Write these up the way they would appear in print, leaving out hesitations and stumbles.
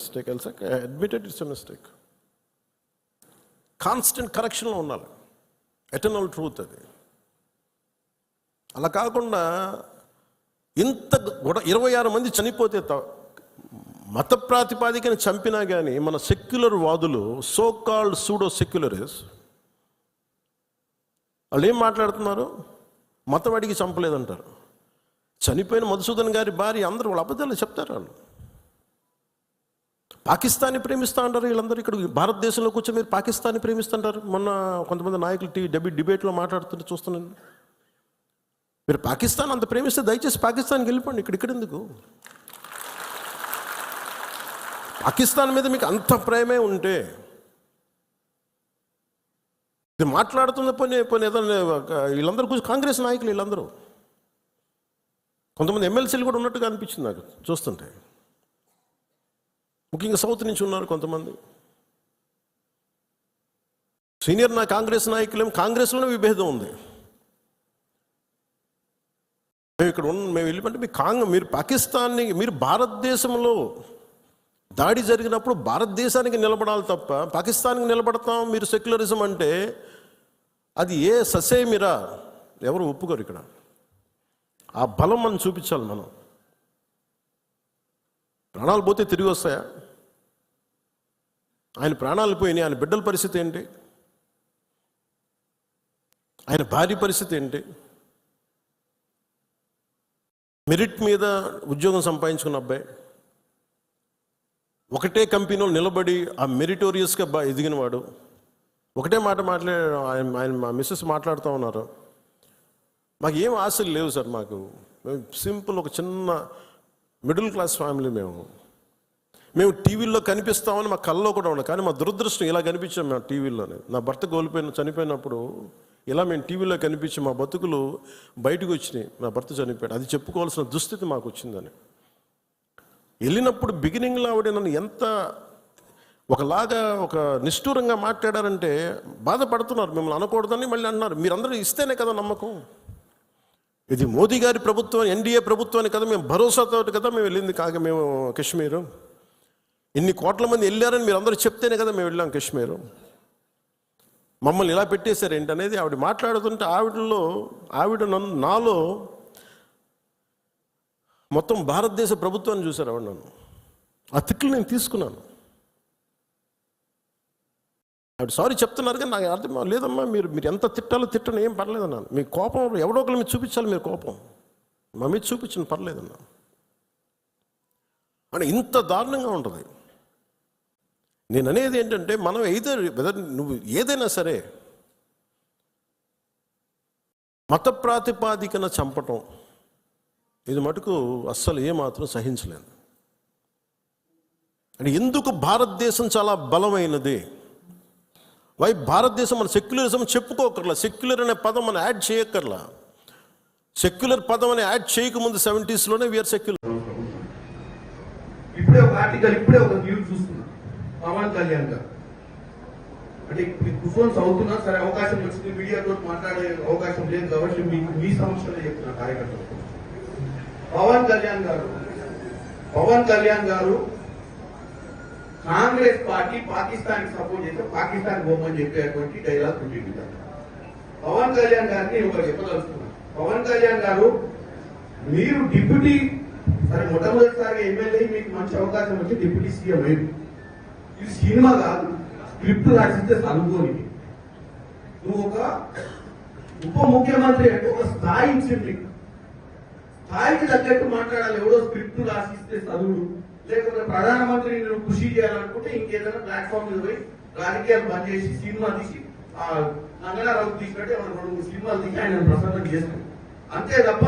Mistake. Admitted it's a mistake. Constant కరెక్షన్లో ఉండాలి. Eternal truth అది. అలా కాకుండా ఇంత 26 మంది చనిపోతే మత ప్రాతిపాదికని చంపినా కానీ మన సెక్యులర్ వాదులు, సో కాల్డ్ సూడో సెక్యులరిస్ట్, వాళ్ళు ఏం మాట్లాడుతున్నారు? మతవాడికి చంపలేదంటారు. చనిపోయిన మధుసూదన్ గారి భార్య, అందరూ వాళ్ళ అబద్ధాలు చెప్తారు. వాళ్ళు పాకిస్తాన్ని ప్రేమిస్తూ ఉంటారు. వీళ్ళందరూ ఇక్కడ భారతదేశంలో కూర్చొని మీరు పాకిస్తాన్ని ప్రేమిస్తుంటారు. మొన్న కొంతమంది నాయకులు డిబేట్లో మాట్లాడుతుంటే చూస్తున్నాను. మీరు పాకిస్తాన్ అంత ప్రేమిస్తే దయచేసి పాకిస్తాన్కి వెళ్ళిపోండి. ఇక్కడ ఎందుకు? పాకిస్తాన్ మీద మీకు అంత ప్రేమే ఉంటే ఇది మాట్లాడుతున్న పోనీ ఏదైనా వీళ్ళందరూ కూర్చొని కాంగ్రెస్ నాయకులు వీళ్ళందరూ, కొంతమంది ఎమ్మెల్సీలు కూడా ఉన్నట్టుగా అనిపించింది నాకు చూస్తుంటే. ముఖ్యంగా సౌత్ నుంచి ఉన్నారు కొంతమంది సీనియర్ కాంగ్రెస్ నాయకులేం. కాంగ్రెస్లోనే విభేదం ఉంది. మేము వెళ్ళిపోతే మీరు పాకిస్తాన్ని, మీరు భారతదేశంలో దాడి జరిగినప్పుడు భారతదేశానికి నిలబడాలి తప్ప పాకిస్తాన్కి నిలబడతాం మీరు సెక్యులరిజం అంటే అది ఏ ససేమిరా ఎవరు ఒప్పుకోరు. ఇక్కడ ఆ బలం మనం చూపించాలి. మనం ప్రాణాలు పోతే తిరిగి వస్తాయా? ఆయన ప్రాణాలు పోయినాయి. ఆయన బిడ్డల పరిస్థితి ఏంటి? ఆయన భార్య పరిస్థితి ఏంటి? మెరిట్ మీద ఉద్యోగం సంపాదించుకున్న అబ్బాయి, ఒకటే కంపెనీలో నిలబడి ఆ మెరిటోరియస్గా ఎదిగినవాడు, ఒకటే మాట ఆయన మా మిస్సెస్ మాట్లాడుతూ ఉన్నారు. మాకు ఏం ఆశలు లేవు సార్. మేము సింపుల్ ఒక చిన్న మిడిల్ క్లాస్ ఫ్యామిలీ. మేము టీవీల్లో కనిపిస్తామని మా కళ్ళలో కూడా ఉన్నాం. కానీ మా దురదృష్టం ఇలా కనిపించాం మేము టీవీలోనే. నా భర్త చనిపోయినప్పుడు ఇలా మేము టీవీలో కనిపించి మా బతుకులు బయటకు వచ్చినాయి. నా భర్త చనిపోయాడు, అది చెప్పుకోవాల్సిన దుస్థితి మాకు వచ్చిందని. వెళ్ళినప్పుడు బిగినింగ్లో ఆవిడ నన్ను ఎంత ఒకలాగా ఒక నిష్ఠూరంగా మాట్లాడారంటే బాధపడుతున్నారు. మిమ్మల్ని అనకూడదని మళ్ళీ అన్నారు. మీరందరూ ఇస్తేనే కదా నమ్మకం. ఇది మోదీ గారి ప్రభుత్వం, ఎన్డీఏ ప్రభుత్వాన్ని కదా మేము భరోసాతో కదా మేము వెళ్ళింది. మేము కాశ్మీరు ఇన్ని కోట్ల మంది వెళ్ళారని మీరు అందరూ చెప్తేనే కదా మేము వెళ్ళాం కాశ్మీరు. మమ్మల్ని ఇలా పెట్టేశారు ఏంటి అనేది ఆవిడ మాట్లాడుతుంటే నాలో మొత్తం భారతదేశ ప్రభుత్వాన్ని చూశారు ఆవిడ. నన్ను ఆ తిట్లు నేను తీసుకున్నాను. ఆవిడ సారీ చెప్తున్నారు కానీ నాకు అర్థం లేదమ్మా, మీరు ఎంత తిట్టాలో తిట్టను, ఏం పర్లేదన్నాను. మీ కోపం ఎవడో ఒకరు మీరు చూపించాలి. మీరు కోపం మా మీద చూపించను, పర్లేదన్నా. అని ఇంత దారుణంగా ఉంటుంది. నేను అనేది ఏంటంటే మనం నువ్వు ఏదైనా సరే మత ప్రాతిపాదికన చంపటం ఇది మటుకు అస్సలు ఏమాత్రం సహించలేదు. అంటే ఎందుకు భారతదేశం చాలా బలమైనది. భారతదేశం మన సెక్యులరిజం చెప్పుకోకర్లా. సెక్యులర్ అనే పదం మనం యాడ్ చేయక్కర్లా. సెక్యులర్ పదం అని యాడ్ చేయకముందు 70s వీఆర్ సెక్యులర్. ఇప్పుడే ఒక న్యూస్ చూస్తున్నా. పవన్ కళ్యాణ్ గారు అంటే కుఫోన్స్ అవుతున్నా సరే, అవకాశం వచ్చింది, మీడియాతో మాట్లాడే అవకాశం లేదు కాబట్టి మీ సమస్యలే చెప్తున్నా కార్యకర్తలు. పవన్ కళ్యాణ్ గారు కాంగ్రెస్ పార్టీ పాకిస్తాన్ కి సపోర్ట్ చేస్తే పాకిస్తాన్ పోమని చెప్పేటువంటి డైలాగ్ ఉంటుంది. పవన్ కళ్యాణ్ గారిని ఒకరు చెప్పదలుచుకున్నారు. పవన్ కళ్యాణ్ గారు మీరు డిప్యూటీ సరే మొట్టమొదటిసారిగా ఎమ్మెల్యే, మీకు మంచి అవకాశం వచ్చి డిప్యూటీ సీఎం అయ్యింది. ఇది సినిమా కాదు, స్క్రిప్ట్ రాసిస్తే చదువుకోని. నువ్వు ఒక ఉప ముఖ్యమంత్రి అంటే ఒక స్థాయి ఇచ్చింది, స్థాయికి తగ్గట్టు మాట్లాడాలి. ఎవడో స్క్రిప్ట్ రాసిస్తే చదువుడు, లేకపోతే ప్రధానమంత్రిని నువ్వు కృషి చేయాలనుకుంటే ఇంకేదైనా ప్లాట్ఫామ్ మీద పోయి రాజకీయాలు బంద్ చేసి సినిమా తీసి నంగనారావు తీసినట్టు 2-3 సినిమాలు తీసి ఆయన ప్రసన్నం చేస్తాడు. అంతే తప్ప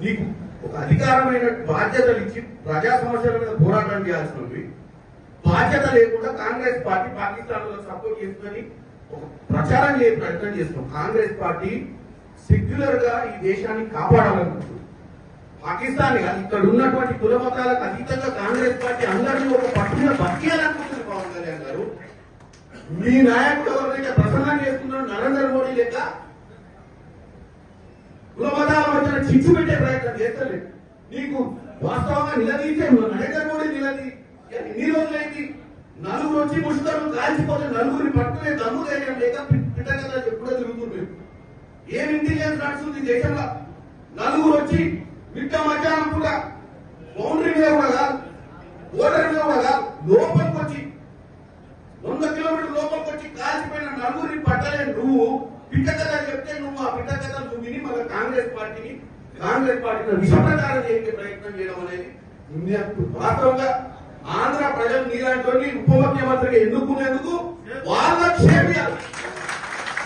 నీకు ఒక అధికారమైన బాధ్యతలు ఇచ్చి ప్రజా సమస్యల మీద పోరాటం చేయాల్సినవి బాధ్యత లేకుండా కాంగ్రెస్ పార్టీ పాకిస్తాన్ లో సపోర్ట్ చేసుకొని ఒక ప్రచారం చేసే ప్రయత్నం చేస్తున్నాం. కాంగ్రెస్ పార్టీ సెక్యులర్ గా ఈ దేశాన్ని కాపాడాలనుకుంటుంది. పాకిస్తాన్ ఇక్కడ ఉన్నటువంటి కుల మతాలకు అతీతంగా కాంగ్రెస్ పార్టీ అందరినీ ఒక పట్టున బతికేయాలనుకుంటుంది. పవన్ కళ్యాణ్ గారు మీ నాయకుడు ఎవరైతే ప్రసన్నం చేస్తున్నారో నరేంద్ర మోడీ లెక్క కుల మతాల మధ్యన చిచ్చు పెట్టే ప్రయత్నం చేస్తలేదు. నీకు వాస్తవంగా నిలదీసే నరేంద్ర మోడీ ఎన్ని రోజులైంది నలుగురు వచ్చి ముసుతారు కాల్చిపోతే నలుగురిని పట్టుకునే దమ్ము ధైర్యం లేక పిట్టగదా ఎప్పుడో తిరుగుతుంది. ఏం ఇంటెలిజెన్స్ నడుస్తుంది దేశంలో? నలుగురు వచ్చి మిట్ట మధ్యాహ్నం కూడా బౌండరీ మీద కూడా కాదు, ఓటర్ మీద కూడా కాదు, లోపలికి వచ్చి 100 కిలోమీటర్ల లోపలికి వచ్చి కాల్చిపోయిన నలుగురిని పట్టలే నువ్వు పిట్టగదా చెప్తే నువ్వు ఆ పిట్టగదా నువ్వు విని మళ్ళీ కాంగ్రెస్ పార్టీని విషప్రచారం చేసే ప్రయత్నం చేయడం అనేది వాస్తవంగా ఆంధ్ర ప్రజలు నీలాంటి ఉప ముఖ్యమంత్రిగా ఎన్నుకునేందుకు వాళ్ళ క్షేమియాలి.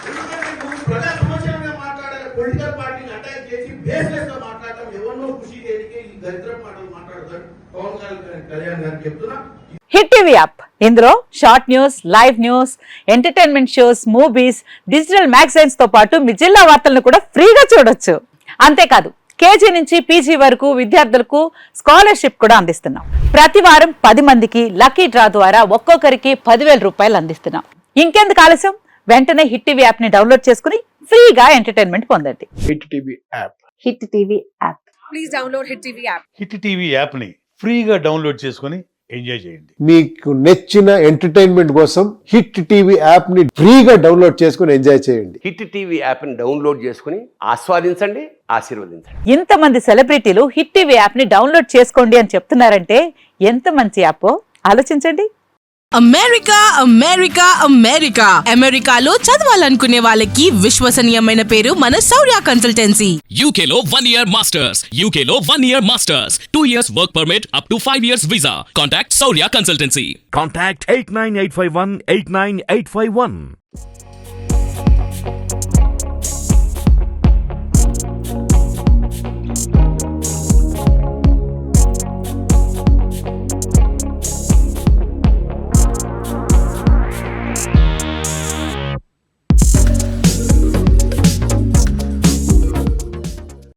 ఎందుకంటే నువ్వు ప్రజా సమస్యల మీద మాట్లాడాలి, పొలిటికల్ పార్టీని అటాక్ చేసి బేస్లెస్ గా మాట్లాడటం ఎవరినో ఖుషి చేయడానికి ఈ దరిద్రం మాటలు మాట్లాడతాడు పవన్ కళ్యాణ్ గారికి చెప్తున్నా. హిట్ టీవీ యాప్, ఇందులో short news, live news, entertainment shows, movies, digital magazines తో పాటు మీ జిల్లా వార్తలను కూడా ఫ్రీగా చూడొచ్చు. అంతేకాదు కేజీ నుంచి పీజీ వరకు విద్యార్థులకు స్కాలర్షిప్ కూడా అందిస్తున్నాం. ప్రతి వారం 10 మందికి లక్కీ డ్రా ద్వారా ఒక్కొక్కరికి 10,000 రూపాయలు అందిస్తున్నాం. ఇంకెందుకు ఆలస్యం, వెంటనే హిట్ టీవీ యాప్ ని డౌన్లోడ్ చేసుకుని ఫ్రీగా ఎంటర్టైన్మెంట్ పొందండి. Hit TV app. Hit TV app. Please download Hit TV app. Hit TV యాప్ని ఫ్రీగా డౌన్లోడ్ చేసుకొని ఎంజాయ్ చేయండి. మీకు నచ్చిన ఎంటర్టైన్మెంట్ కోసం హిట్ టీవీ యాప్ ని ఫ్రీగా డౌన్లోడ్ చేసుకుని ఎంజాయ్ చేయండి. హిట్ టీవీ యాప్ని డౌన్లోడ్ చేసుకుని ఆస్వాదించండి, ఆశీర్వదించండి. ఇంతమంది సెలబ్రిటీలు హిట్ టీవీ యాప్ ని డౌన్లోడ్ చేసుకోండి అని చెప్తున్నారంటే ఎంత మంచి యాప్ ఆలోచించండి. అమెరికా అమెరికా అమెరికా అమెరికాలో చదవాలనుకునే వాళ్ళకి విశ్వసనీయమైన పేరు మన శౌర్య కన్సల్టెన్సీ. UK లో 1 year masters. UK లో 1 year masters. 2 years work permit up to 5 years visa. Contact Saurya Consultancy. Contact 89851 89851.